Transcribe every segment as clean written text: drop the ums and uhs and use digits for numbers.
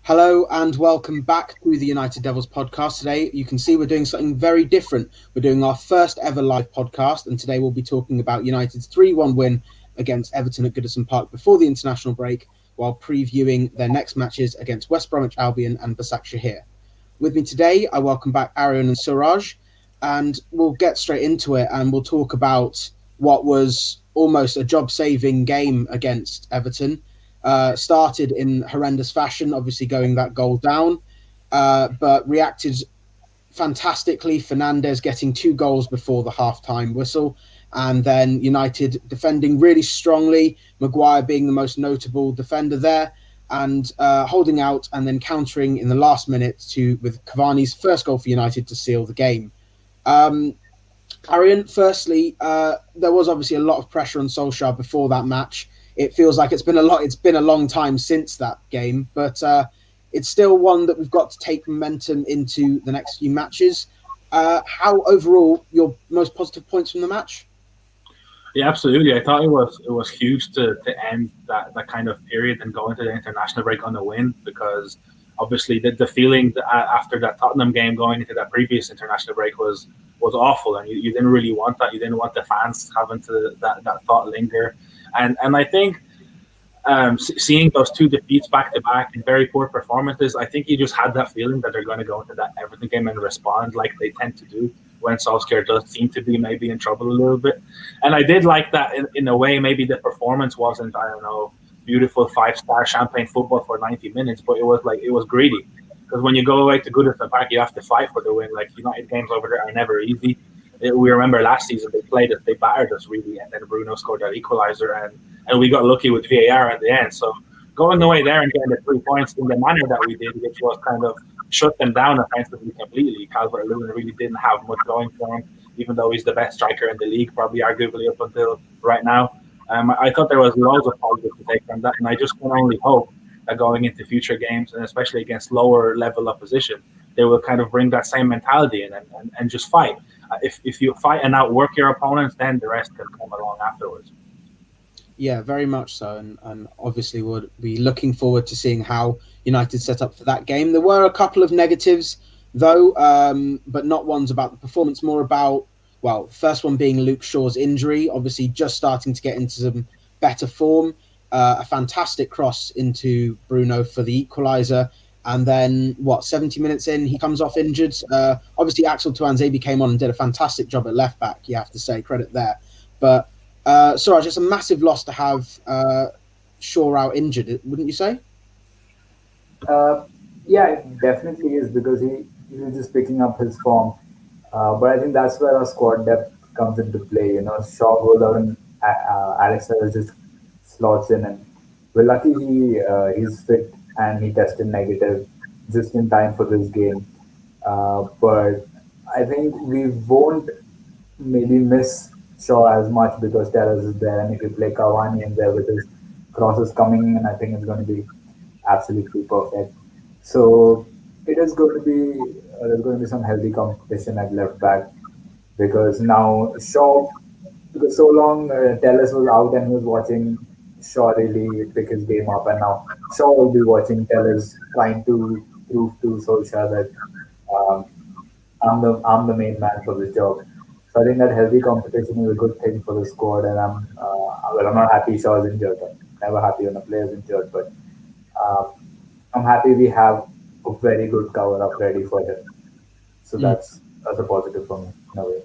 Hello and welcome back to the United Devils podcast. Today, you can see we're doing something very different. We're doing our first ever live podcast, and today we'll be talking about United's 3-1 win against Everton at Goodison Park before the international break, while previewing their next matches against West Bromwich Albion and Basaksehir. With me today, I welcome back Arian and Suraj, and we'll get straight into it, and we'll talk about what was almost a job-saving game against Everton. Started in horrendous fashion, obviously going that goal down, but reacted fantastically. Fernandes getting 2 goals before the half-time whistle, and then United defending really strongly, Maguire being the most notable defender there, and holding out and then countering in the last minute with Cavani's first goal for United to seal the game. Arian, firstly, there was obviously a lot of pressure on Solskjaer before that match. It feels like it's been a long time since that game, but it's still one that we've got to take momentum into the next few matches. How overall your most positive points from the match? Yeah, absolutely. I thought it was huge to end that kind of period and go into the international break on a win, because obviously the feeling after that Tottenham game going into that previous international break was awful, and you didn't really want that. You didn't want the fans having to that thought linger. And I think seeing those 2 defeats back to back and very poor performances, I think you just had that feeling that they're going to go into that Everton game and respond like they tend to do when Solskjaer does seem to be maybe in trouble a little bit. And I did like that in a way. Maybe the performance wasn't, I don't know, beautiful 5-star champagne football for 90 minutes, but it was greedy. Because when you go away to Goodison Park, you have to fight for the win. Like, United games over there are never easy. We remember last season they battered us really, and then Bruno scored that equaliser, and we got lucky with VAR at the end. So going away there and getting the 3 points in the manner that we did, which was kind of shut them down offensively completely. Calvert-Lewin really didn't have much going for him, even though he's the best striker in the league, probably arguably up until right now. I thought there was loads of positives to take from that, and I just can only hope that going into future games, and especially against lower level opposition, they will kind of bring that same mentality in and just fight. If you fight and outwork your opponents, then the rest can come along afterwards. Yeah, very much so, and obviously we'll be looking forward to seeing how United set up for that game. There were a couple of negatives, though, but not ones about the performance, more about, well, first one being Luke Shaw's injury, obviously just starting to get into some better form. A fantastic cross into Bruno for the equaliser. And then, 70 minutes in, he comes off injured. Obviously, Axel Tuanzebe came on and did a fantastic job at left back, you have to say, credit there. But, Suraj, it's a massive loss to have Shaw out injured, wouldn't you say? Yeah, it definitely is, because he was just picking up his form. But I think that's where our squad depth comes into play. Shaw goes out and Alex Telles just slots in, and we're lucky he's fit and he tested negative just in time for this game. But I think we won't maybe miss Shaw as much because Telles is there, and if you play Cavani in there with his crosses coming in, I think it's going to be absolutely perfect. So it is going to be there's going to be some healthy competition at left back, because now Shaw, because so long Telles was out and he was watching Shaw really pick his game up, and now Shaw will be watching Telles trying to prove to Solskjaer that I'm the main man for this job. So I think that healthy competition is a good thing for the squad, and I'm not happy Shaw's injured. I'm never happy when a player's injured, but I'm happy we have a very good cover up ready for him. So that's a positive for me in a way.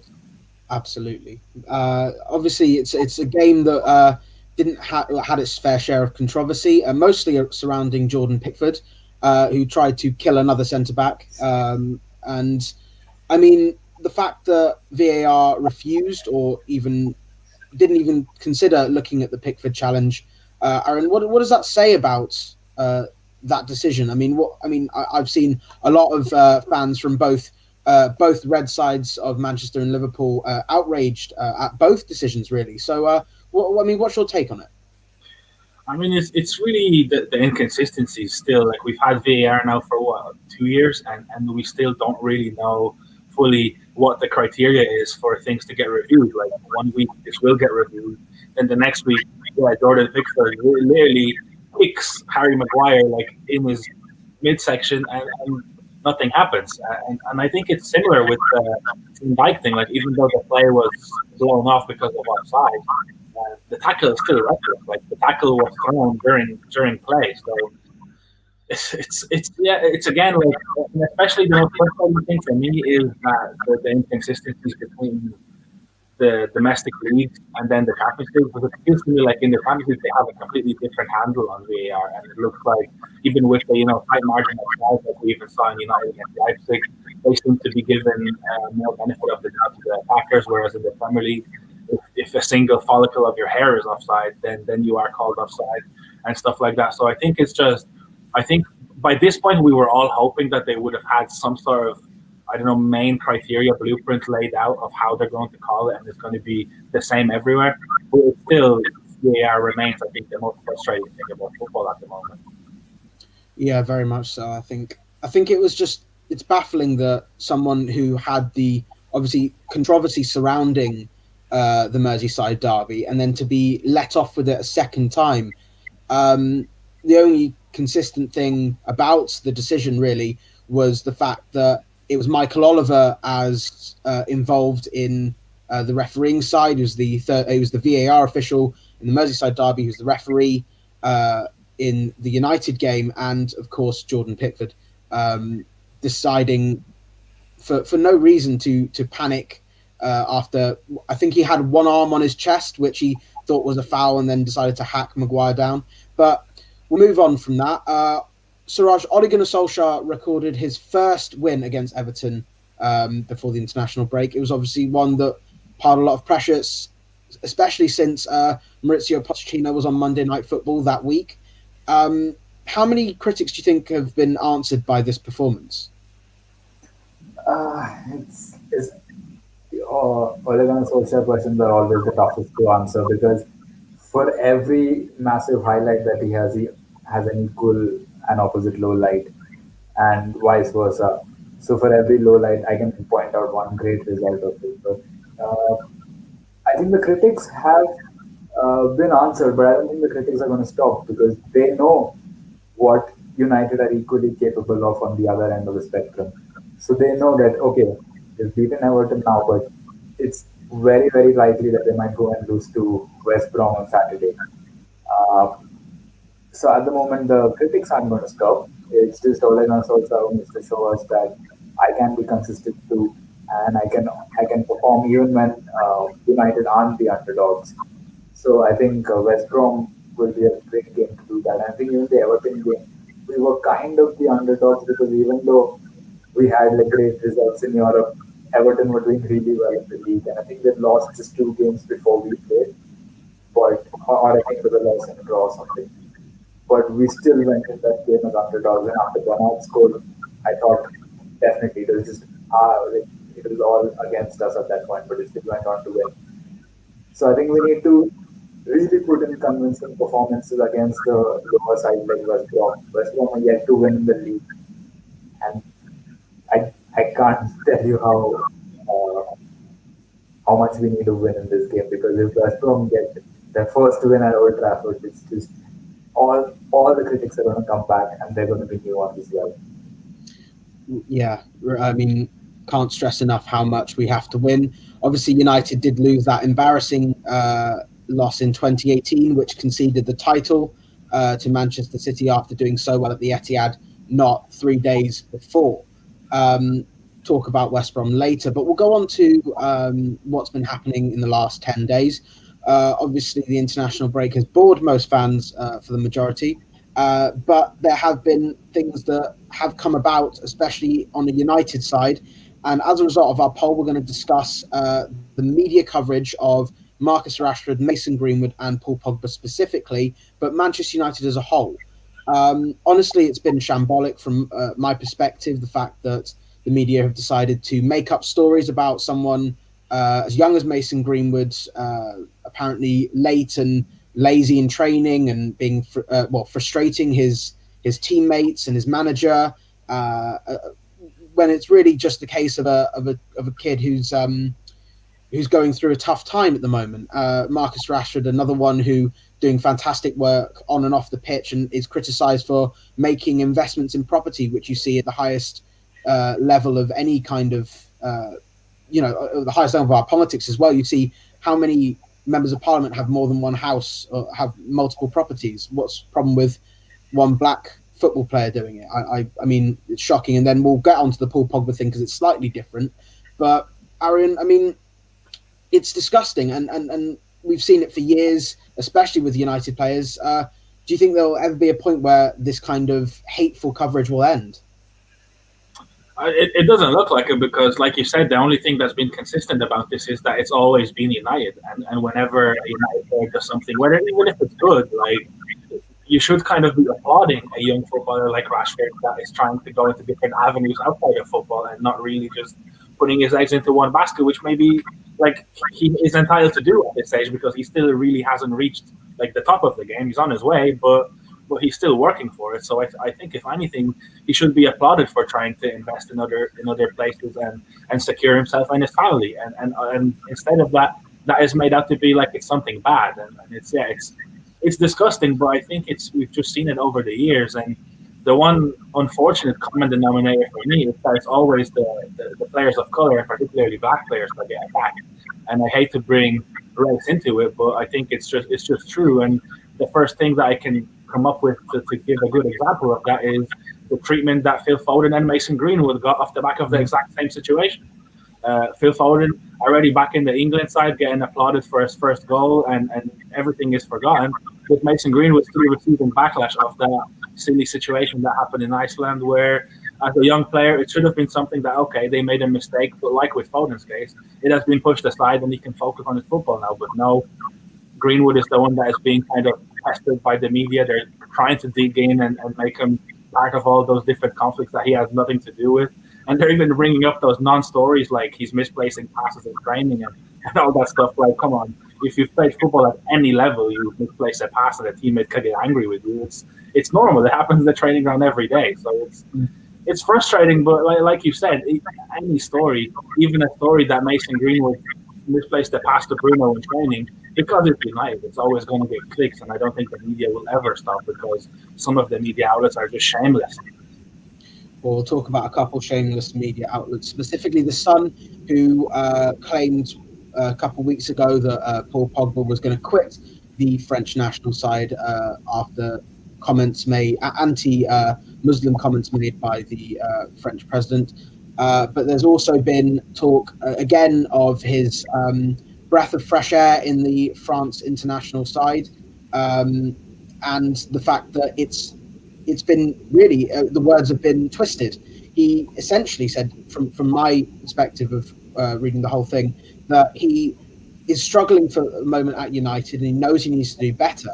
Absolutely. Obviously, it's a game that didn't had its fair share of controversy, mostly surrounding Jordan Pickford, who tried to kill another centre back. And I mean, the fact that VAR refused or didn't even consider looking at the Pickford challenge, Aaron, what does that say about that decision? I mean, I've seen a lot of fans from both red sides of Manchester and Liverpool outraged at both decisions, really. So, what's your take on it? I mean, it's really the inconsistencies still. Like, we've had VAR now for 2 years, and we still don't really know fully what the criteria is for things to get reviewed. Like, 1 week this will get reviewed, then the next week, Jordan Pickford literally kicks Harry Maguire like in his midsection, and nothing happens. And I think it's similar with the bike thing. Like even though the play was blown off because of offside, the tackle is still reckless. Like the tackle was thrown during play. So it's again like, and especially the most frustrating thing for me is that the inconsistencies between the domestic leagues and then the Champions League, because it feels to me like in the Champions League they have a completely different handle on VAR, and it looks like even with the tight margin of size that we even saw in United against Leipzig, they seem to be given more benefit of the doubt to the attackers, whereas in the Premier League, if a single follicle of your hair is offside, then you are called offside and stuff like that. So I think by this point we were all hoping that they would have had some sort of, I don't know, main criteria blueprint laid out of how they're going to call it, and it's going to be the same everywhere. But it still, VAR remains, I think, the most frustrating thing about football at the moment. Yeah, very much so. I think it's baffling that someone who had the obviously controversy surrounding the Merseyside derby, and then to be let off with it a second time. The only consistent thing about the decision really was the fact that it was Michael Oliver as involved in the refereeing side. He was the VAR official in the Merseyside derby. He was the referee in the United game, and of course Jordan Pickford deciding for no reason to panic after I think he had one arm on his chest, which he thought was a foul, and then decided to hack Maguire down. But we'll move on from that. Suraj, Ole Gunnar Solskjaer recorded his first win against Everton before the international break. It was obviously one that piled a lot of pressure, especially since Mauricio Pochettino was on Monday Night Football that week. How many critics do you think have been answered by this performance? Ole Gunnar Solskjaer questions are always the toughest to answer, because for every massive highlight that he has an equal and opposite low light, and vice versa. So for every low light, I can point out one great result of it. But I think the critics have been answered, but I don't think the critics are going to stop, because they know what United are equally capable of on the other end of the spectrum. So they know that, okay, they've beaten Everton now, but it's very, very likely that they might go and lose to West Brom on Saturday. Uh, so at the moment, the critics aren't going to stop. It's just Ole Gunnar Solskjaer who needs to show us that I can be consistent too, and I can perform even when United aren't the underdogs. So I think West Brom will be a great game to do that. I think even the Everton game, we were kind of the underdogs, because even though we had like great results in Europe, Everton were doing really well in the league, and I think they lost just 2 games before we played, or I think it was a loss and a draw or something. But we still went in that game as underdogs, and after Bernard scored, I thought definitely it was all against us at that point, but it still went on to win. So I think we need to really put in convincing performances against the lower side like West Brom. West Brom are yet to win in the league, and I can't tell you how much we need to win in this game, because if West Brom get their first win at Old Trafford, it's just all the critics are going to come back, and they're going to be new ones as well. Yeah, I mean, can't stress enough how much we have to win. Obviously, United did lose that embarrassing loss in 2018, which conceded the title to Manchester City after doing so well at the Etihad not 3 days before. Talk about West Brom later, but we'll go on to what's been happening in the last 10 days. Obviously, the international break has bored most fans for the majority, but there have been things that have come about, especially on the United side. And as a result of our poll, we're going to discuss the media coverage of Marcus Rashford, Mason Greenwood, and Paul Pogba specifically, but Manchester United as a whole. Honestly, it's been shambolic from my perspective, the fact that the media have decided to make up stories about someone as young as Mason Greenwood, apparently late and lazy in training and being frustrating his teammates and his manager, when it's really just the case of a kid who's going through a tough time at the moment. Marcus Rashford, another one who doing fantastic work on and off the pitch, and is criticised for making investments in property, which you see at the highest level of any kind of, the highest level of our politics as well. You see how many members of parliament have more than one house or have multiple properties. What's the problem with one black football player doing it? I mean, it's shocking. And then we'll get onto the Paul Pogba thing because it's slightly different. But Arian, I mean, it's disgusting, and we've seen it for years, especially with United players. Do you think there'll ever be a point where this kind of hateful coverage will end? It doesn't look like it because, like you said, the only thing that's been consistent about this is that it's always been United. And whenever a United player does something, even if it's good, like, you should kind of be applauding a young footballer like Rashford that is trying to go into different avenues outside of football and not really just putting his eggs into one basket, which maybe like he is entitled to do at this stage because he still really hasn't reached like the top of the game. He's on his way, but he's still working for it. So I think if anything, he should be applauded for trying to invest in other places and secure himself and his family. And instead of that is made out to be like it's something bad. And it's disgusting, but I think we've just seen it over the years. And the one unfortunate common denominator for me is that it's always the players of color, and particularly black players, that get attacked. And I hate to bring race into it, but I think it's just true. And the first thing that I can come up with to give a good example of that is the treatment that Phil Foden and Mason Greenwood got off the back of the exact same situation. Phil Foden, already back in the England side, getting applauded for his first goal, and everything is forgotten. With Mason Greenwood still receiving backlash of that silly situation that happened in Iceland, where as a young player, it should have been something that, okay, they made a mistake, but like with Foden's case, it has been pushed aside and he can focus on his football now. But no, Greenwood is the one that is being kind of pestered by the media. They're trying to dig in and make him part of all those different conflicts that he has nothing to do with. And they're even bringing up those non-stories like he's misplacing passes in training and all that stuff. Like, come on, if you've played football at any level, you misplace a pass and a teammate could get angry with you. It's normal. It happens in the training ground every day. So it's frustrating, but like you said, any story, even a story that Mason Greenwood misplaced the pass to Bruno in training, because it's United, it's always going to get clicks, and I don't think the media will ever stop because some of the media outlets are just shameless. We'll talk about a couple shameless media outlets, specifically The Sun, who claimed a couple of weeks ago that Paul Pogba was going to quit the French national side after comments made, anti-Muslim comments made by the French president. But there's also been talk again of his breath of fresh air in the France international side, and the fact that it's been really the words have been twisted. He essentially said, from my perspective of reading the whole thing, that he is struggling for a moment at United and he knows he needs to do better,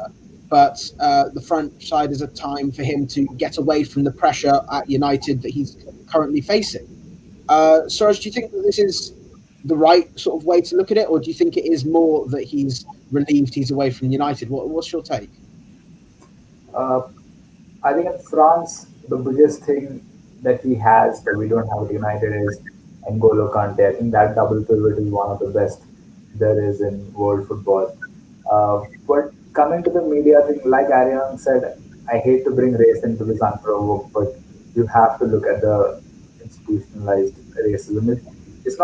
but the French side is a time for him to get away from the pressure at United that he's currently facing. Suraj, do you think that this is the right sort of way to look at it, or do you think it is more that he's relieved he's away from United? What's your take? I think in France, the biggest thing that he has that we don't have at United is N'Golo Kante. I think that double pivot is one of the best there is in world football. But coming to the media thing, like Arian said, I hate to bring race into this unprovoked, but you have to look at the institutionalized racism. It's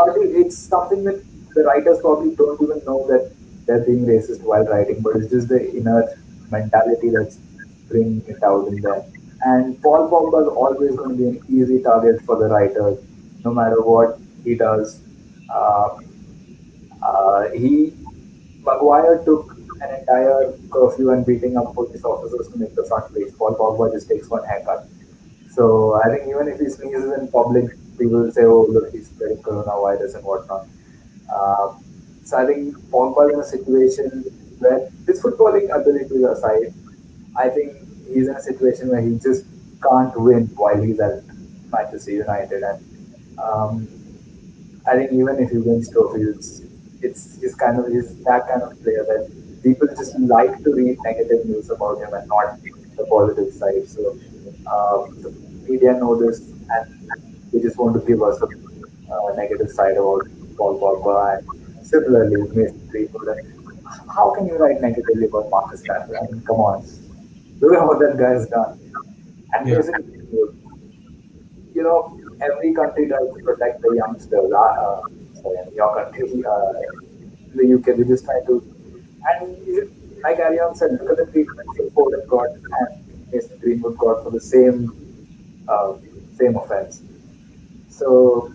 something that the writers probably don't even know that they're being racist while writing, but it's just the inner mentality that's bringing it out in there. And Paul Pogba is always going to be an easy target for the writers, no matter what he does. Maguire took an entire curfew and beating up police officers to make the front page. Paul Pogba just takes one haircut. So I think even if he sneezes in public, people will say, "Oh, look, he's spreading coronavirus and whatnot." So I think Pogba is in a situation where his footballing ability aside, I think he's in a situation where he just can't win while he's at Manchester United. And I think even if he wins trophies, he's that kind of player that people just like to read negative news about him and not the positive side. So the media know this, and they just want to give us a negative side about Paul Pogba, and similarly Mason Greenwood. how can you write negatively about Marcus Rashford? I mean, come on, look at what that guy has done. And Yeah. basically, every country tries to protect the youngsters. Sorry, in your country, in the UK, they just try to. And like Ariane said, look at the treatment Foden got and Mason Greenwood got for the uh, same offense. So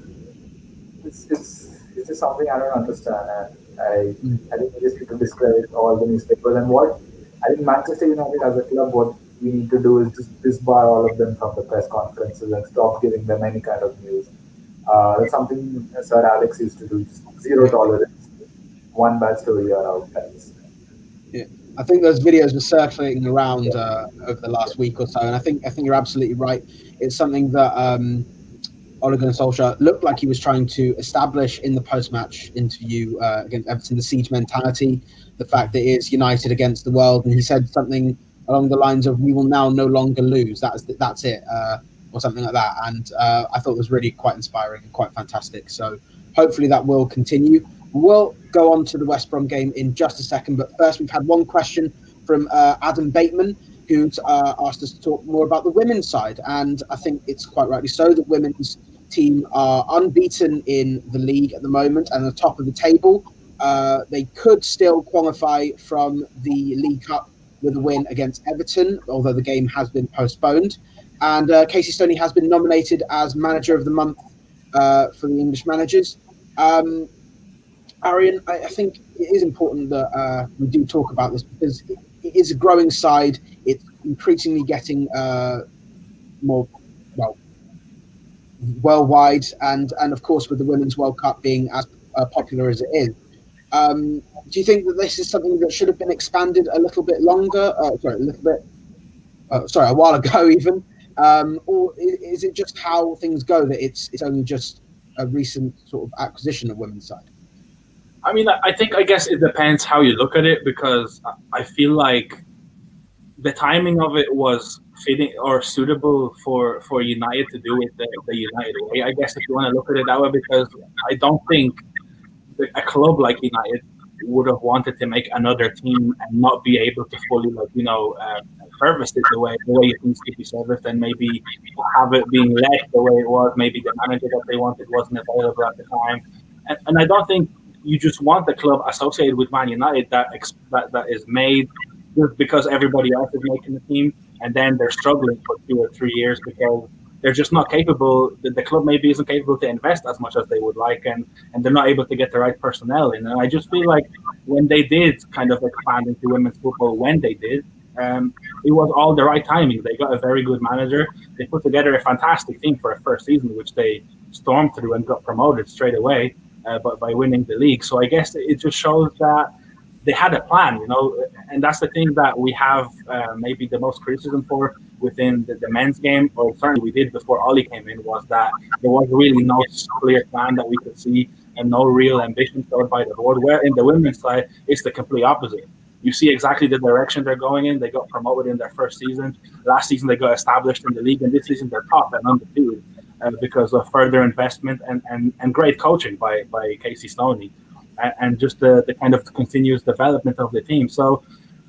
it's just something I don't understand, and I think we just need to discredit all the newspapers. And what I think Manchester United as a club, what we need to do is just disbar all of them from the press conferences and stop giving them any kind of news. That's something Sir Alex used to do. Just zero tolerance. One bad story, you're out, guys. Yeah. I think those videos were circulating around over the last week or so, and I think you're absolutely right. It's something that Ole Gunnar Solskjaer looked like he was trying to establish in the post-match interview against Everton, the siege mentality, the fact that it is United against the world, and he said something along the lines of "We will now no longer lose." That's it, or something like that. And I thought it was really quite inspiring and quite fantastic. So hopefully that will continue. We'll go on to the West Brom game in just a second, but first we've had one question from Adam Bateman, who's asked us to talk more about the women's side, and I think it's quite rightly so that women's team are unbeaten in the league at the moment and at the top of the table. They could still qualify from the League Cup with a win against Everton, although the game has been postponed. And Casey Stoney has been nominated as Manager of the Month for the English managers. Arian, I think it is important that we do talk about this because it is a growing side. It's increasingly getting more, well, worldwide, and of course with the Women's World Cup being as popular as it is. Do you think that this is something that should have been expanded a little bit longer? A while ago even, or is it just how things go that it's only just a recent sort of acquisition of women's side? I mean, I guess it depends how you look at it, because I feel like the timing of it was fitting or suitable for United to do it the United way. I guess if you want to look at it that way, because I don't think a club like United would have wanted to make another team and not be able to fully, service it the way it needs to be serviced, and maybe have it being led the way it was. Maybe the manager that they wanted wasn't available at the time, and I don't think you just want the club associated with Man United that is made just because everybody else is making the team, and then they're struggling for 2 or 3 years because they're just not capable. The club maybe isn't capable to invest as much as they would like, and they're not able to get the right personnel in. And I just feel like when they did kind of expand into women's football, when they did, it was all the right timing. They got a very good manager. They put together a fantastic team for a first season, which they stormed through and got promoted straight away. But by winning the league. So I guess it just shows that they had a plan, and that's the thing that we have maybe the most criticism for within the men's game, or certainly we did before Ollie came in, was that there was really no clear plan that we could see and no real ambition showed by the board, where in the women's side, it's the complete opposite. You see exactly the direction they're going in. They got promoted in their first season. Last season, they got established in the league, and this season they're top and undefeated. Because of further investment and great coaching by Casey Stoney, and just the kind of continuous development of the team. So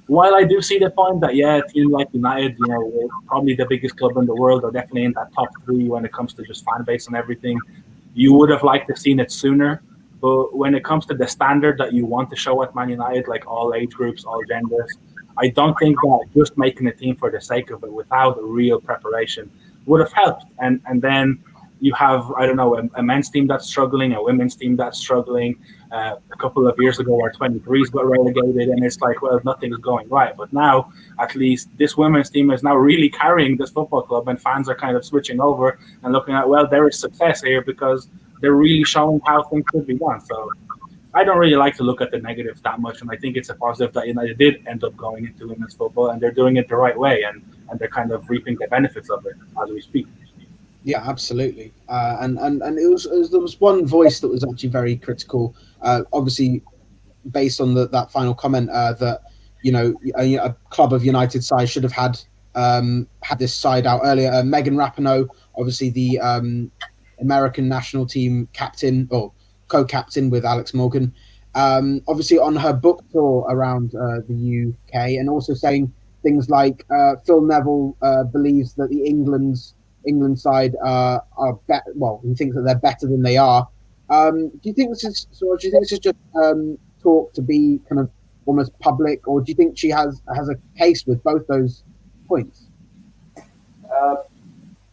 while I do see the point that, a team like United, we're probably the biggest club in the world, or definitely in that top 3 when it comes to just fan base and everything, you would have liked to have seen it sooner. But when it comes to the standard that you want to show at Man United, like all age groups, all genders, I don't think that just making a team for the sake of it without real preparation would have helped. And then you have, I don't know, a men's team that's struggling, a women's team that's struggling. A couple of years ago, our 23s got relegated, and it's like, well, nothing is going right. But now, at least, this women's team is now really carrying this football club, and fans are kind of switching over and looking at, well, there is success here because they're really showing how things could be done. So I don't really like to look at the negatives that much, and I think it's a positive that United did end up going into women's football, and they're doing it the right way, and they're kind of reaping the benefits of it as we speak. Yeah, absolutely. And there was one voice that was actually very critical, obviously based on that final comment that a club of United size should have had this side out earlier. Megan Rapinoe, obviously the American national team captain or co-captain with Alex Morgan, obviously on her book tour around the UK, and also saying things like Phil Neville believes that the England side are better. Well, he thinks that they're better than they are. Do you think this is so? Do you think this is just talk to be kind of almost public, or do you think she has a case with both those points?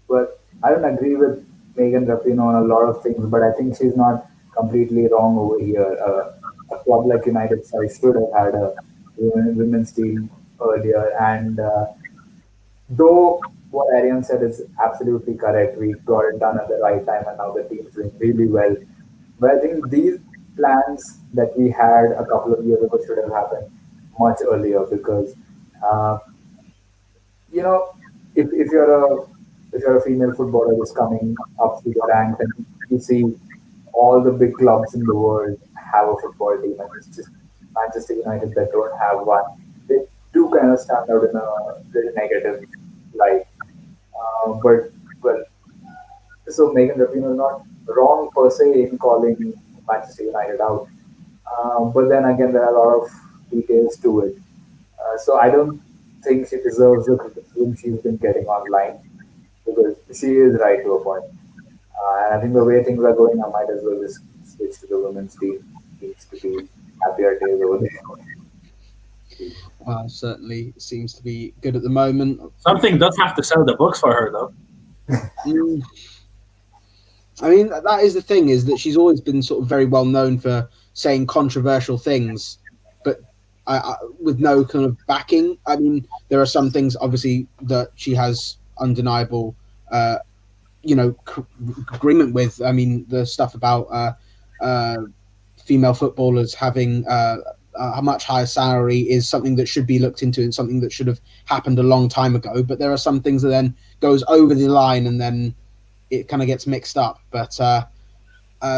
But I don't agree with Megan Rapinoe on a lot of things, but I think she's not completely wrong over here. A club like United side should have had a women's team earlier, and though what Arian said is absolutely correct, we got it done at the right time, and now the team's doing really well. But I think these plans that we had a couple of years ago should have happened much earlier because uh, you know, if you're a female footballer who's coming up through the ranks and you see all the big clubs in the world have a football team and it's just Manchester United that don't have one, they do kind of stand out in a very negative light. But well, so Megan Rapinoe is not wrong per se in calling Manchester United out. But then again, there are a lot of details to it. So I don't think she deserves the criticism she's been getting online because she is right to a point. And I think the way things are going, I might as well just switch to the women's team. Seems to be happier days over there. Certainly seems to be good at the moment. Something does have to sell the books for her, though. I mean, that is the thing, is that she's always been sort of very well known for saying controversial things, but with no kind of backing. I mean, there are some things, obviously, that she has undeniable, agreement with. I mean, the stuff about female footballers having a much higher salary is something that should be looked into and something that should have happened a long time ago. But there are some things that then goes over the line and then it kind of gets mixed up. But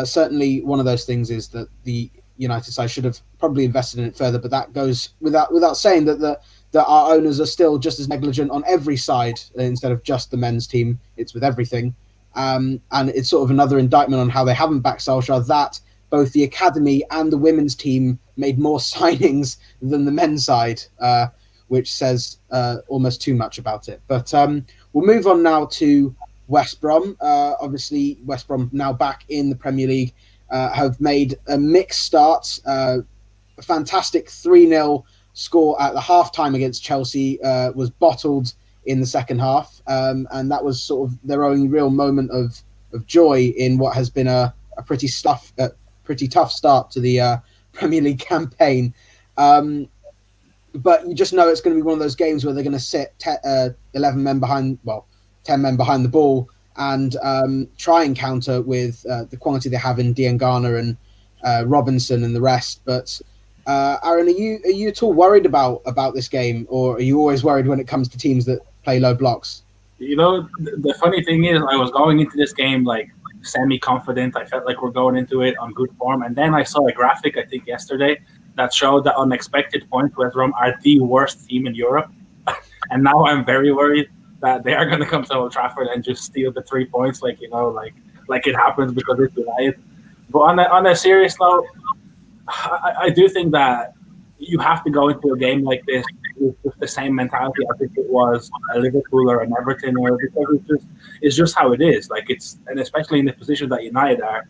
certainly one of those things is that the United side should have probably invested in it further. But that goes without saying that our owners are still just as negligent on every side instead of just the men's team. It's with everything. And it's sort of another indictment on how they haven't backed Solskjaer, that both the academy and the women's team made more signings than the men's side, which says almost too much about it. But we'll move on now to West Brom. Obviously, West Brom now back in the Premier League, have made a mixed start. A fantastic 3-0 score at the half-time against Chelsea was bottled in the second half. And that was sort of their only real moment of joy in what has been a pretty tough start to the Premier League campaign. But you just know it's going to be one of those games where they're going to sit 11 men behind, 10 men behind the ball and try and counter with the quality they have in Diangana and Robinson and the rest. But Aaron, are you at all worried about this game, or are you always worried when it comes to teams that play low blocks? You know, the funny thing is, I was going into this game like semi-confident. I felt like we're going into it on good form, and then I saw a graphic, I think yesterday, that showed that unexpected points West Brom are the worst team in Europe. And now I'm very worried that they are going to come to Old Trafford and just steal the 3 points, like it happens because it's United. But on a serious note, I do think that you have to go into a game like this with the same mentality as if it was a Liverpool or an Everton, or because it's just how it is. And especially in the position that United are,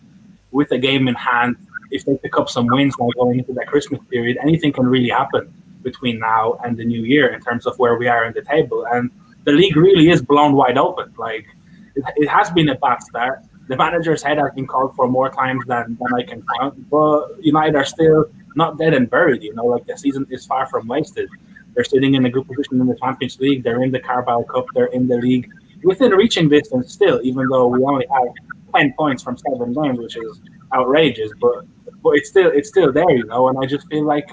with the game in hand, if they pick up some wins now going into that Christmas period, anything can really happen between now and the new year in terms of where we are in the table. And the league really is blown wide open. It has been a bad start. The manager's head has been called for more times than I can count. But United are still not dead and buried. The season is far from wasted. They're sitting in a good position in the Champions League. They're in the Carabao Cup. They're in the league within reaching distance still, even though we only have 10 points from 7 games, which is outrageous. But it's still there, And I just feel like,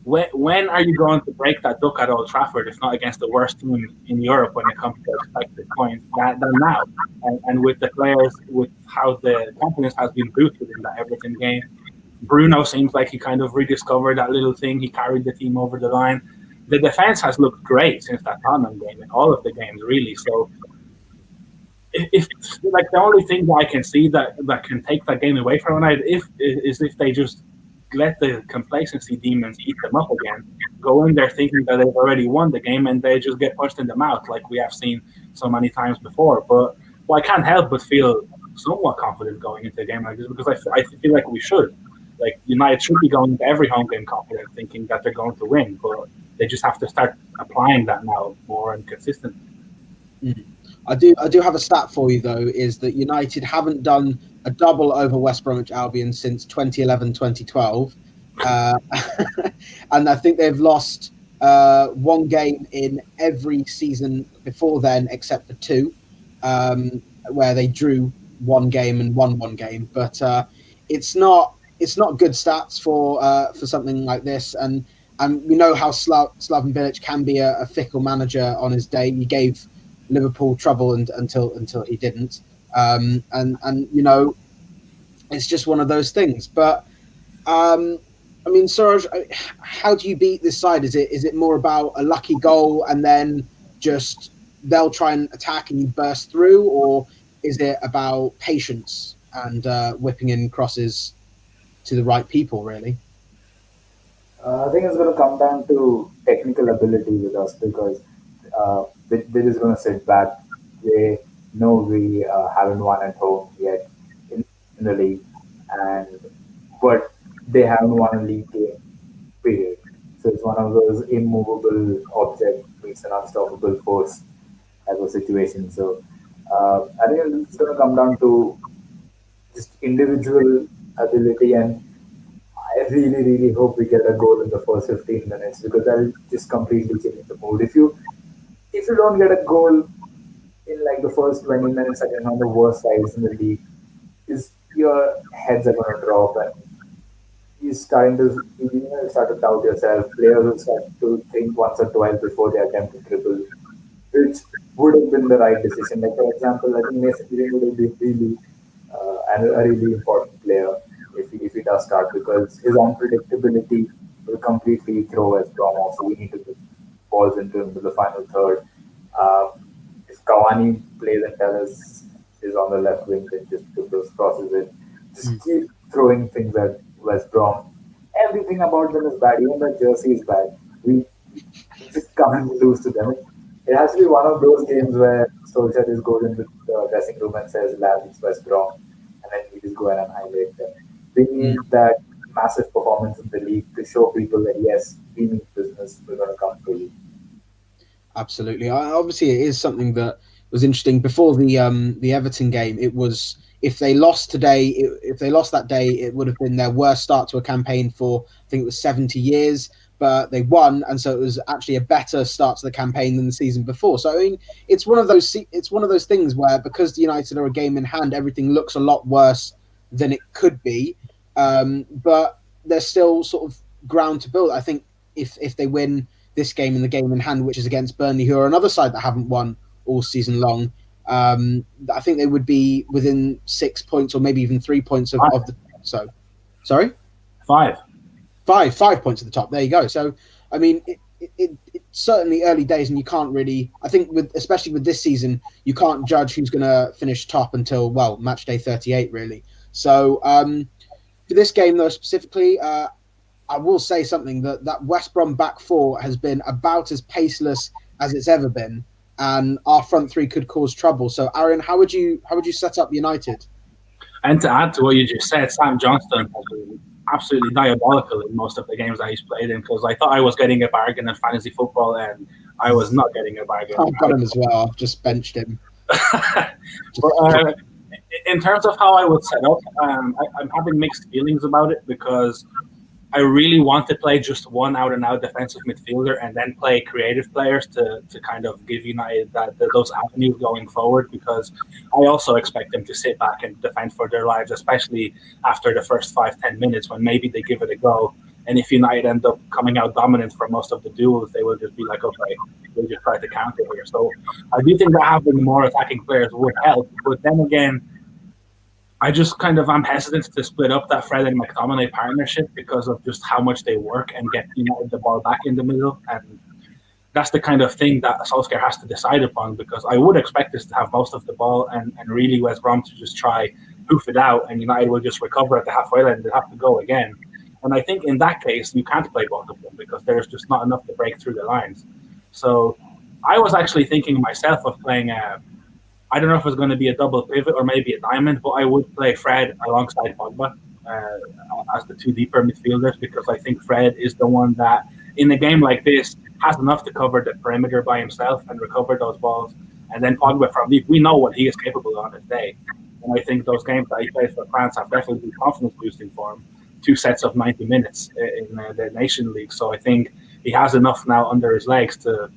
when are you going to break that duck at Old Trafford, if not against the worst team in Europe when it comes to expected points, than now? And with the players, with how the confidence has been boosted in that Everton game, Bruno seems like he kind of rediscovered that little thing. He carried the team over the line. The defense has looked great since that Tottenham game, in all of the games, really. So, if the only thing that I can see that can take that game away from United is if they just let the complacency demons eat them up again, go in there thinking that they've already won the game, and they just get punched in the mouth like we have seen so many times before. But I can't help but feel somewhat confident going into a game like this, because I feel like we should. Like, United should be going into every home game confident, thinking that they're going to win, but they just have to start applying that now more and consistently. I do have a stat for you, though, is that United haven't done a double over West Bromwich Albion since 2011-2012. And I think they've lost one game in every season before then, except for two, where they drew one game and won one game. But it's not good stats for something like this. And we know how Slaven Bilic can be a fickle manager on his day. He gave Liverpool trouble until he didn't. And it's just one of those things. But I mean, Suraj, how do you beat this side? Is it more about a lucky goal and then just they'll try and attack and you burst through, or is it about patience and whipping in crosses to the right people, really? I think it's going to come down to technical ability with us, because they're just going to sit back. They know we haven't won at home yet in the league, but they haven't won a league game, period. So it's one of those immovable object meets an unstoppable force type of situation. So I think it's going to come down to just individual ability, and I really, really hope we get a goal in the first 15 minutes, because that'll just completely change the mood. If you don't get a goal in like the first 20 minutes against one of the worst sides in the league, your heads are going to drop, and you start to doubt yourself. Players will start to think once or twice before they attempt to dribble, which would have been the right decision. Like, for example, I think Mason Green would have been really a really important player if he does start, because his unpredictability will completely throw West Brom off. So we need to get balls into him to the final third. If Cavani plays and Telles is on the left wing, then just put those crosses in. Just keep throwing things at West Brom. Everything about them is bad. Even the jersey is bad. We just can't lose to them. It has to be one of those games where Solskjaer just goes into the dressing room and says, "Lads, it's West Brom," and then we just go and annihilate them. We need that massive performance in the league to show people that yes, we mean business. We're going to come to you. Absolutely. Obviously, it is something that was interesting before the Everton game. It was, if they lost today, if they lost that day, it would have been their worst start to a campaign for, I think it was 70 years. But they won, and so it was actually a better start to the campaign than the season before. So I mean, it's one of those things where, because the United are a game in hand, everything looks a lot worse than it could be. But there's still sort of ground to build. I think if they win this game in the game in hand, which is against Burnley, who are another side that haven't won all season long, I think they would be within 6 points or maybe even 3 points of the. So, sorry, 5 points at the top. There you go. So, I mean, it's certainly early days, and you can't really. I think especially with this season, you can't judge who's going to finish top until match day 38, really. So, for this game though specifically, I will say something that West Brom back four has been about as paceless as it's ever been, and our front three could cause trouble. So, Aaron, how would you set up United? And to add to what you just said, Sam Johnston has been absolutely diabolical in most of the games that he's played in, because I thought I was getting a bargain in fantasy football, and I was not getting a bargain. I've got him as well. I've just benched him. But, in terms of how I would set up, I'm having mixed feelings about it, because I really want to play just one out-and-out defensive midfielder and then play creative players to kind of give United those avenues going forward, because I also expect them to sit back and defend for their lives, especially after the first 5-10 minutes when maybe they give it a go. And if United end up coming out dominant for most of the duels, they will just be like, okay, we'll just try to counter here. So I do think that having more attacking players would help. But then again, I'm hesitant to split up that Fred and McTominay partnership because of just how much they work and get the ball back in the middle. And that's the kind of thing that Solskjaer has to decide upon, because I would expect us to have most of the ball and really West Brom to just try hoof it out, and United will just recover at the halfway line and they'll have to go again. And I think in that case, you can't play both of them because there's just not enough to break through the lines. So I was actually thinking myself of playing I don't know if it's going to be a double pivot or maybe a diamond, but I would play Fred alongside Pogba as the two deeper midfielders because I think Fred is the one that, in a game like this, has enough to cover the perimeter by himself and recover those balls. And then Pogba from deep, we know what he is capable of on his day. And I think those games that he plays for France have definitely been confidence boosting for him. 2 sets of 90 minutes in the Nation League. So I think he has enough now under his legs to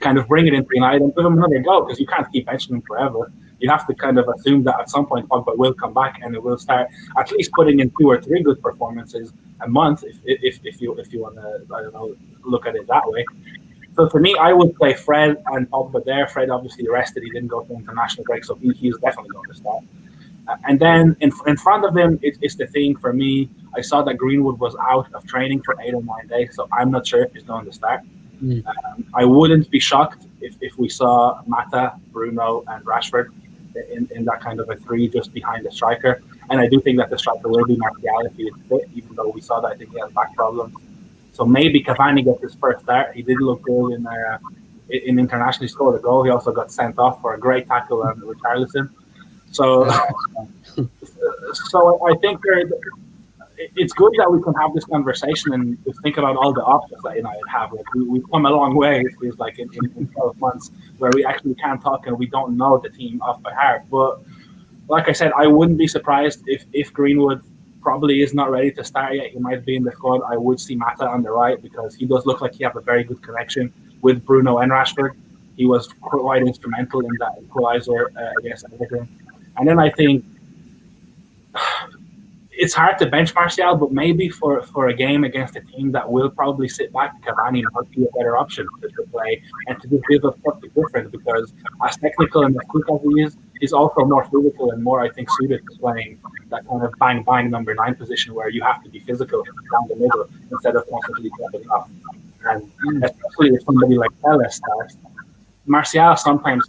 kind of bring it into United and give him another go because you can't keep benching him forever. You have to kind of assume that at some point Pogba will come back and it will start at least putting in 2 or 3 good performances a month if you want to, I don't know, look at it that way. So for me, I would play Fred and Pogba there. Fred obviously rested; he didn't go to international break, so he's definitely going to start. And then in front of him, it's the thing for me. I saw that Greenwood was out of training for 8 or 9 days, so I'm not sure if he's going to start. I wouldn't be shocked if we saw Mata, Bruno, and Rashford in that kind of a 3 just behind the striker. And I do think that the striker will be Martial if he is fit, even though we saw that I think he has back problems. So maybe Cavani gets his first start. He did look good in international. He scored a goal. He also got sent off for a great tackle on Richarlison. So, so I think it's good that we can have this conversation and just think about all the options that United have. Like we've come a long way, it feels like, in 12 months where we actually can talk and we don't know the team off by heart. But like I said, I wouldn't be surprised if Greenwood probably is not ready to start yet. He might be in the squad. I would see Mata on the right because he does look like he has a very good connection with Bruno and Rashford. He was quite instrumental in that equaliser against Everton. And then I think it's hard to bench Martial, but maybe for a game against a team that will probably sit back, Cavani might be a better option to play and to just give us something different because as technical and as quick as he is, he's also more physical and more, I think, suited to playing that kind of bang number 9 position where you have to be physical down the middle instead of constantly dropping off. And especially if somebody like Telles starts, Martial sometimes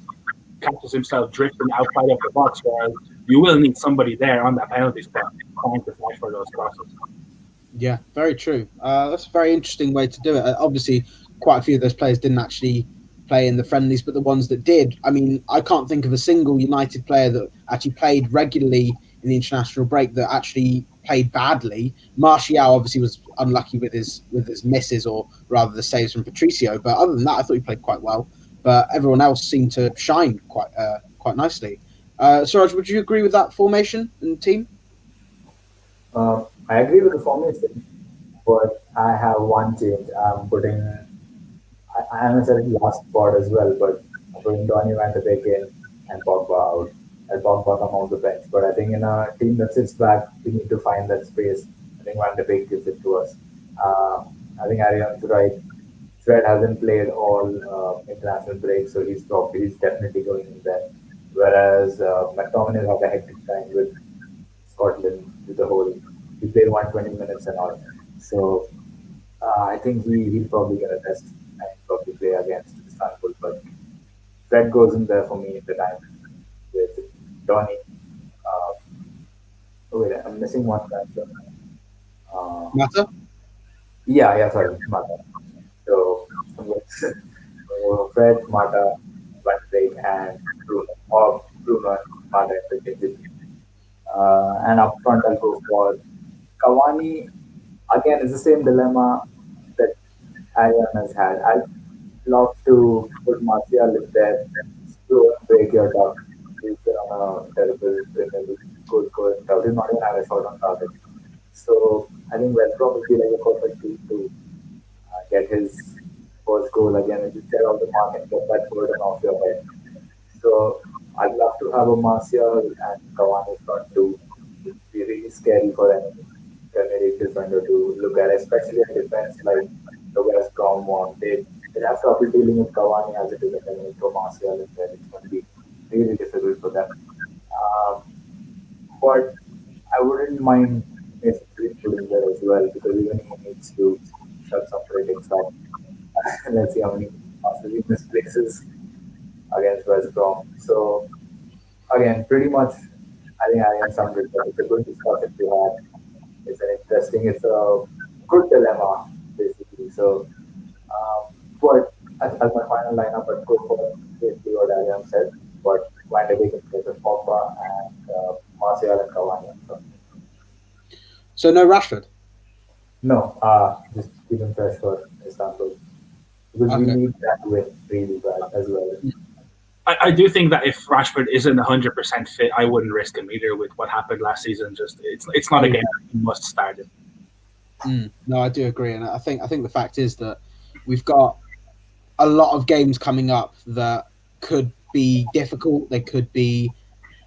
catches himself drifting outside of the box, whereas you will need somebody there on that penalty spot trying to fight for those crosses. Yeah, very true. That's a very interesting way to do it. Obviously, quite a few of those players didn't actually play in the friendlies, but the ones that did, I mean, I can't think of a single United player that actually played regularly in the international break that actually played badly. Martial obviously was unlucky with his misses, or rather the saves from Patricio, but other than that, I thought he played quite well. But everyone else seemed to shine quite nicely. Suraj, would you agree with that formation and team? I agree with the formation, but I have one change. I am saying last spot as well, but I'm putting Donny van de Beek in and Pogba out. And Pogba come off the bench. But I think in a team that sits back, we need to find that space. I think Van de Beek gives it to us. I think Arian's right. Fred hasn't played all international breaks, so he's definitely going in there. Whereas McTominay had a hectic time with Scotland with the whole. He played 120 minutes and all. So I think he's probably going to rest and probably play against Istanbul. But Fred goes in there for me at the time with Donny. Wait, I'm missing one transfer. Mata? Yeah, sorry, Mata. So Fred, Mata, Van Dijk, and Bruno, or Bruno and Mata interchangeably. And up front, I'll go for Cavani. Again, it's the same dilemma that Arian has had. I'd love to put Martial in there to break your duck. He's on a terrible Premier League good scoring drought. He's not even have a shot on target. So I think West Brom would be like a perfect team to get his first goal again and just get out the mark and get that burden off your head. So I'd love to have a Martial and Cavani front two. It'd be really scary for any Premier League defender to look at, especially a defense like the West Brom one. They have trouble dealing with Cavani as it is, and then throw Martial in there. It's going to be really difficult for them. Um, but I wouldn't mind Mason Greenwood in there as well because even he needs to shut some critics up. Let's see how many passes he misplaces against West Brom. So again, pretty much, I think I am summed it up. It's a good discussion we had. It's a good dilemma basically. So, but as my final lineup, I'd go for basically what Ariam said, but Van de Beek in place of Pogba and Martial and Cavani. So, So no Rashford. no, just keep him fresh for Istanbul because we Okay. need that win really bad as well. I do think that if Rashford isn't 100% fit, I wouldn't risk him either with what happened last season. Just it's not a game that he must start in. No, I do agree, and I think the fact is that we've got a lot of games coming up that could be difficult. They could be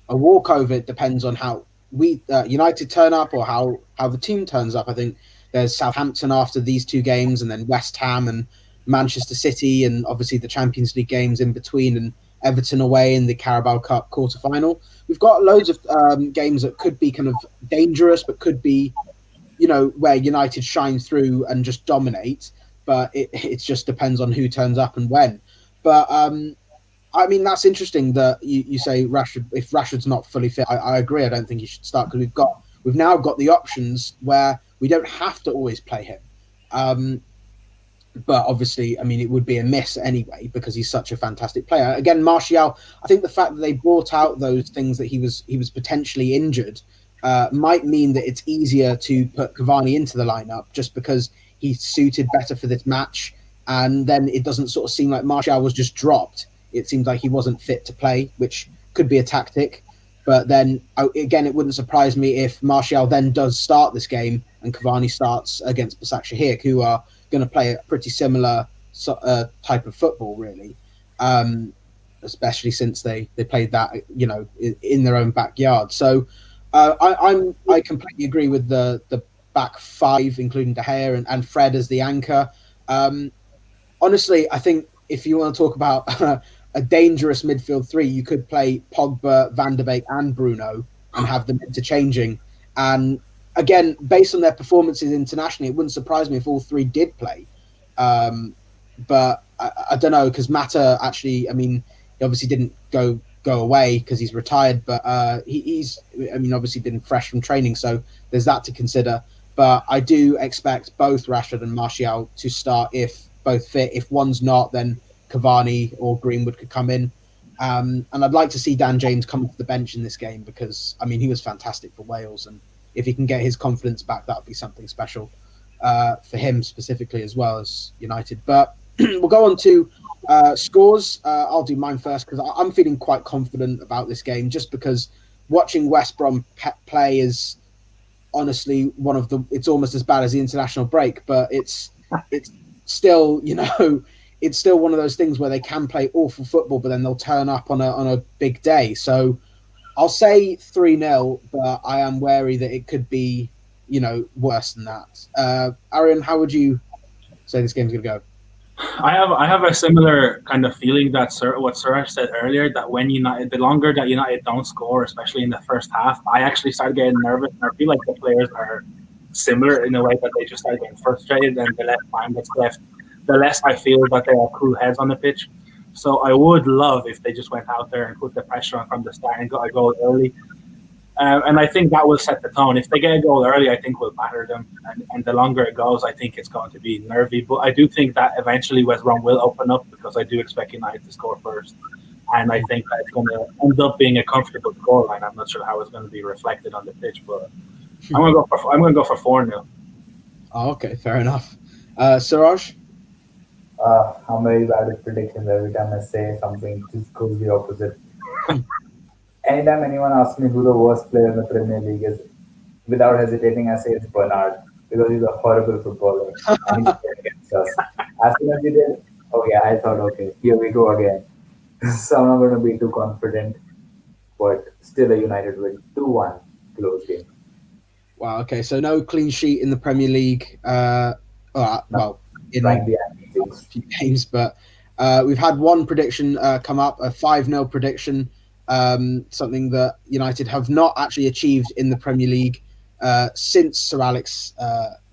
a walkover. It depends on how we United turn up or how the team turns up. I think there's Southampton after these two games, and then West Ham and Manchester City, and obviously the Champions League games in between, and Everton away in the Carabao Cup quarter-final. We've got loads of games that could be kind of dangerous, but could be, where United shine through and just dominate. But it just depends on who turns up and when. But I mean, that's interesting that you say Rashford. If Rashford's not fully fit, I agree. I don't think he should start because we've now got the options where we don't have to always play him. But obviously, I mean, it would be a miss anyway because he's such a fantastic player. Again, Martial, I think the fact that they brought out those things that he was potentially injured might mean that it's easier to put Cavani into the lineup just because he's suited better for this match. And then it doesn't sort of seem like Martial was just dropped. It seems like he wasn't fit to play, which could be a tactic. But then, again, it wouldn't surprise me if Martial then does start this game and Cavani starts against Basaksehir, who are going to play a pretty similar type of football, really, especially since they played that, in their own backyard. So I completely agree with the back five, including De Gea and Fred as the anchor. Honestly, I think if you want to talk about a dangerous midfield three, you could play Pogba, Van de Beek, and Bruno and have them interchanging. And again, based on their performances internationally, it wouldn't surprise me if all three did play. But I don't know, because Mata actually, I mean, he obviously didn't go away because he's retired, but he's, I mean, obviously been fresh from training, so there's that to consider. But I do expect both Rashford and Martial to start if both fit. If one's not, then Cavani or Greenwood could come in. And I'd like to see Dan James come off the bench in this game because, I mean, he was fantastic for Wales, and if he can get his confidence back, that would be something special for him specifically as well as United. But we'll go on to scores. I'll do mine first because I'm feeling quite confident about this game just because watching West Brom play is honestly it's almost as bad as the international break, but it's still, it's still one of those things where they can play awful football, but then they'll turn up on a big day. So I'll say 3-0, but I am wary that it could be, worse than that. Arian, how would you say this game's going to go? I have a similar kind of feeling that what Suraj said earlier, that when the longer that United don't score, especially in the first half, I actually start getting nervous, and I feel like the players are similar in a way that they just start getting frustrated, and the less time that's left, the less I feel that they are cool heads on the pitch. So I would love if they just went out there and put the pressure on from the start and got a goal early. And I think that will set the tone. If they get a goal early, I think we'll batter them. And the longer it goes, I think it's going to be nervy. But I do think that eventually West Brom will open up because I do expect United to score first. And I think that it's going to end up being a comfortable scoreline. I'm not sure how it's going to be reflected on the pitch, but I'm going to go for 4-0. Oh, okay, fair enough. Suraj? I'm very bad with predictions. Every time I say something, it just goes the opposite. Anytime anyone asks me who the worst player in the Premier League is, without hesitating, I say it's Bernard because he's a horrible footballer and he's playing against us. As soon as he did, I thought, okay, here we go again. So I'm not going to be too confident, but still a United win, 2-1, close game. Wow, okay, so no clean sheet in the Premier League. Well, in like a few games, but we've had one prediction come up, a 5-0 prediction. Something that United have not actually achieved in the Premier League since Sir Alex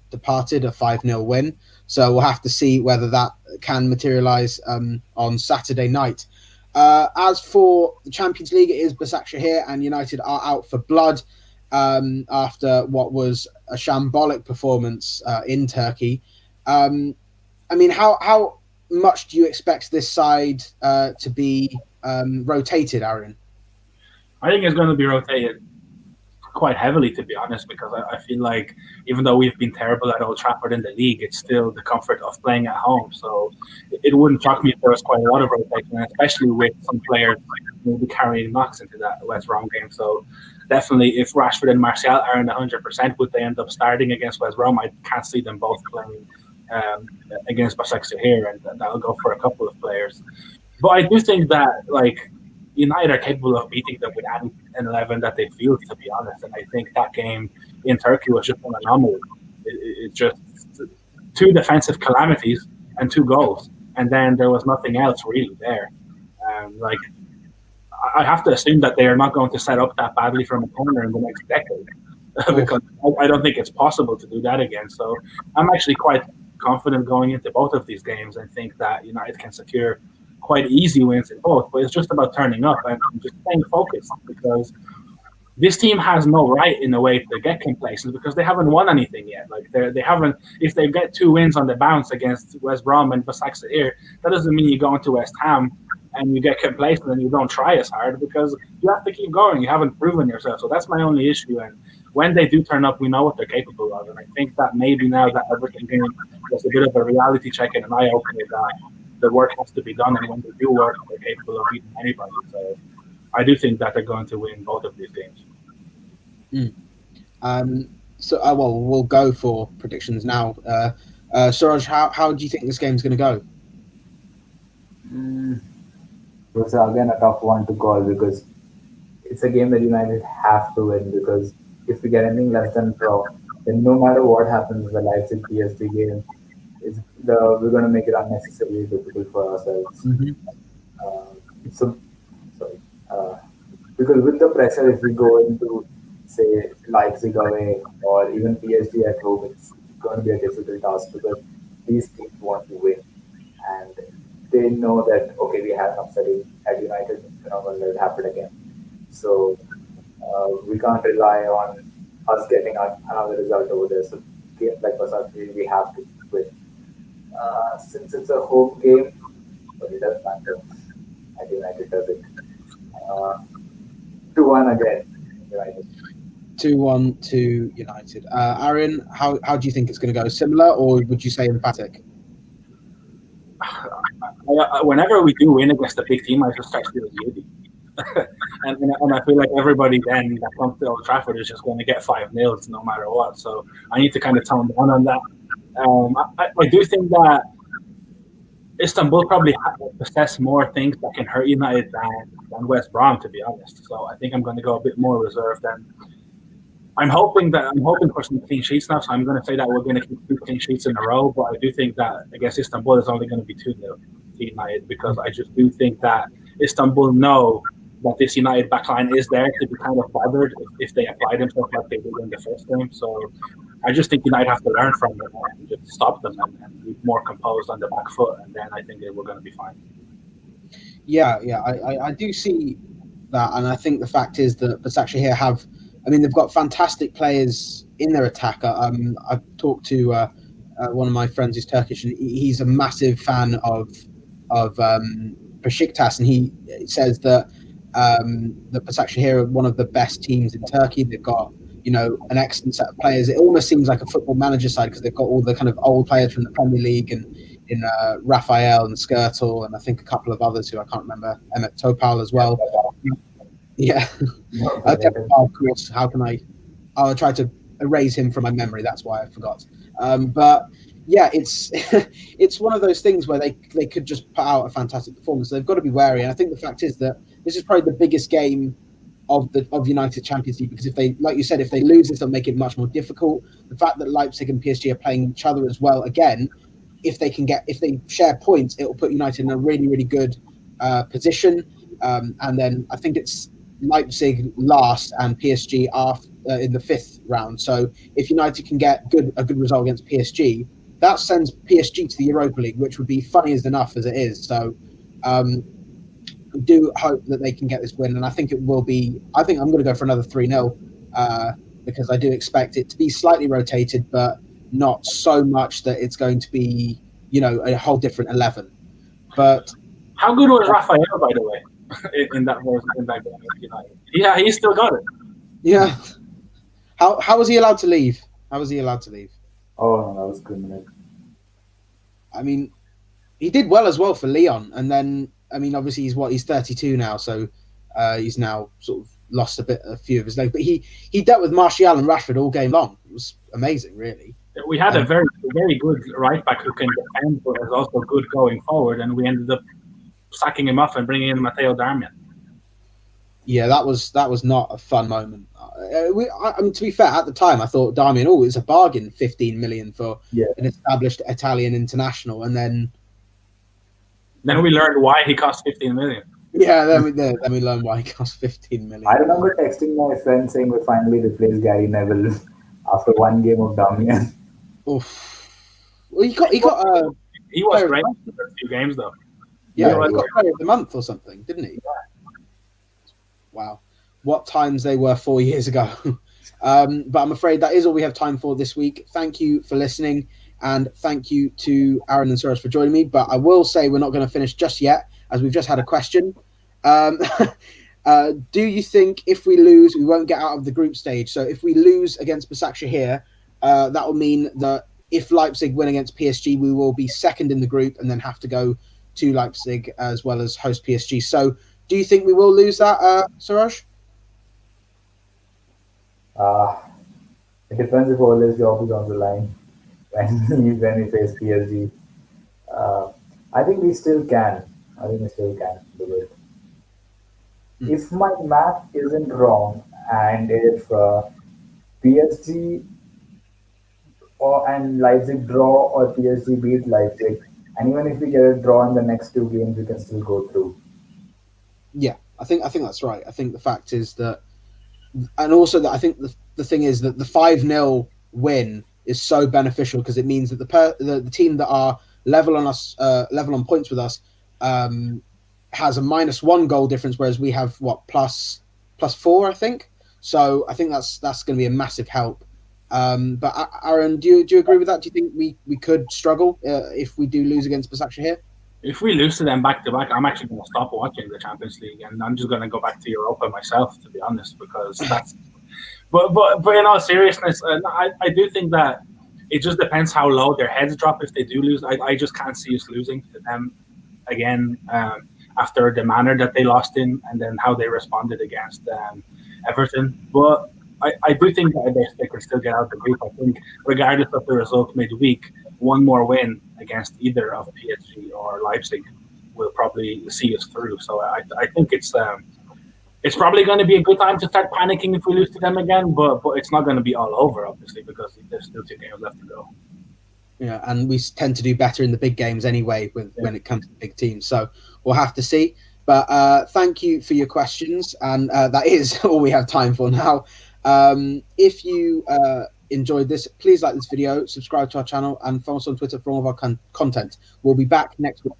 departed, a 5-0 win. So we'll have to see whether that can materialise on Saturday night. As for the Champions League, it is Basaksehir and United are out for blood after what was a shambolic performance in Turkey. I mean, how much do you expect this side to be rotated, Aaron? I think it's going to be rotated quite heavily, to be honest, because I feel like even though we've been terrible at Old Trafford in the league, it's still the comfort of playing at home. So it wouldn't shock me if there was quite a lot of rotation, especially with some players maybe carrying knocks into that West Brom game. So definitely, if Rashford and Martial aren't 100%, would they end up starting against West Brom? I can't see them both playing against Basaksehir, and that'll go for a couple of players. But I do think that, like, United are capable of beating them with an 11 that they field, to be honest. And I think that game in Turkey was just an anomaly. It's just two defensive calamities and 2 goals. And then there was nothing else really there. Like, I have to assume that they are not going to set up that badly from a corner in the next decade. Because I don't think it's possible to do that again. So I'm actually quite confident going into both of these games and think that United can secure quite easy wins in both, but it's just about turning up and just staying focused, because this team has no right in a way to get complacent because they haven't won anything yet. Like they haven't. If they get 2 wins on the bounce against West Brom and Basaksehir, that doesn't mean you go into West Ham and you get complacent and you don't try as hard, because you have to keep going. You haven't proven yourself, so that's my only issue. And when they do turn up, we know what they're capable of, and I think that maybe now that Everton game was a bit of a reality check and an eye opener that the work has to be done, and when they do work, they're capable of beating anybody. So I do think that they're going to win both of these games. Well, we'll go for predictions now. Suraj, how do you think this game's going to go? It's again a tough one to call because it's a game that United have to win, because if we get anything less than draw, then no matter what happens in the Leipzig PSG game, we're going to make it unnecessarily difficult for ourselves. Because with the pressure, if we go into, say, Leipzig away or even PSG at home, it's going to be a difficult task because these teams want to win. And they know that, okay, we had an upset at United, we're not going to let it happen again. So we can't rely on us getting another result over there. So games like Basaksehir, we have to win. Since it's a home game, but it doesn't matter. I think United does it. 2-1 again, United. 2-1 to United. Aaron, how do you think it's going to go? Similar, or would you say emphatic? Whenever we do win against a big team, I just start feeling giddy. and I feel like everybody then that comes to Old Trafford is just going to get 5-0 no matter what. So I need to kind of tone down on that. I do think that Istanbul probably possess more things that can hurt United than West Brom, to be honest. So I think I'm going to go a bit more reserved. And I'm hoping for some clean sheets now. So I'm going to say that we're going to keep 2 clean sheets in a row. But I do think that against Istanbul is only going to be 2-0 to United, because I just do think that Istanbul know that this United backline is there to be kind of bothered if they apply themselves like they did in the first game. So I just think United have to learn from them and just stop them and be more composed on the back foot, and then I think they were going to be fine. Yeah, I do see that, and I think the fact is that Basaksehir they've got fantastic players in their attack. I've talked to one of my friends who's Turkish, and he's a massive fan of Besiktas, and he says that the Basaksehir are one of the best teams in Turkey. They've got an excellent set of players. It almost seems like a Football Manager side because they've got all the kind of old players from the Premier League and in Raphael and Skirtle, and I think a couple of others who I can't remember, Emmett Topal as well. Yeah, of course. How can I'll try to erase him from my memory. That's why I forgot. But yeah, it's it's one of those things where they could just put out a fantastic performance. So they've got to be wary. And I think the fact is that this is probably the biggest game of United Champions League, because if they, like you said, if they lose this, they'll make it much more difficult. The fact that Leipzig and PSG are playing each other as well, again, if they share points, it will put United in a really, really good position. And then I think it's Leipzig last and PSG in the 5th round. So if United can get a good result against PSG, that sends PSG to the Europa League, which would be funny enough as it is. So do hope that they can get this win, and I think it will be. I think I'm going to go for another 3-0 because I do expect it to be slightly rotated, but not so much that it's going to be, a whole different 11. But how good was Raphael, by the way, in that game with United? Yeah, he still got it. Yeah. How was he allowed to leave? How was he allowed to leave? Oh, no, that was criminal. I mean, he did well as well for Leon, and then obviously he's 32 now, so he's now sort of lost a few of his legs. But he dealt with Martial and Rashford all game long. It was amazing, really. We had a very, very good right back who can defend, but is also good going forward, and we ended up sacking him off and bringing in Matteo Darmian. Yeah, that was not a fun moment. To be fair, at the time I thought Darmian, it's a bargain, 15 million for an established Italian international, and then we learned why he cost 15 million. Yeah, then we learned why he cost 15 million. I remember texting my friend saying we finally replaced Gary Neville after one game of Darmian. Oof. Well, he was great for a few games though. Yeah, he got player of the month or something, didn't he? Wow, what times they were 4 years ago. But I'm afraid that is all we have time for this week. Thank you for listening, and thank you to Aaron and Suresh for joining me. But I will say we're not going to finish just yet, as we've just had a question. Do you think if we lose, we won't get out of the group stage? So if we lose against Basaksehir, that will mean that if Leipzig win against PSG, we will be second in the group and then have to go to Leipzig as well as host PSG. So do you think we will lose that, Suraj? It depends if Ole's job is on the line when we face PSG. I think we still can. Do it. If my math isn't wrong, and if PSG and Leipzig draw or PSG beat Leipzig, and even if we get a draw in the next two games, we can still go through. Yeah, I think that's right. I think the fact is that, and also that I think the thing is that the 5-0 win is so beneficial because it means that the team that are level on points with us has a -1 goal difference, whereas we have plus 4, I think. So I think that's going to be a massive help. But Aaron, do you agree with that? Do you think we could struggle if we do lose against Basaksehir? If we lose to them back to back, I'm actually going to stop watching the Champions League and I'm just going to go back to Europa myself, to be honest, because that's. But in all seriousness, I do think that it just depends how low their heads drop if they do lose. I just can't see us losing to them again after the manner that they lost in and then how they responded against Everton. But I do think that they could still get out of the group. I think regardless of the result midweek, one more win against either of PSG or Leipzig will probably see us through. So I think it's probably going to be a good time to start panicking if we lose to them again, but it's not going to be all over, obviously, because there's still 2 games left to go. Yeah, and we tend to do better in the big games anyway when it comes to big teams. So we'll have to see. But thank you for your questions, and that is all we have time for now. If you enjoyed this, please like this video, subscribe to our channel, and follow us on Twitter for all of our content. We'll be back next week.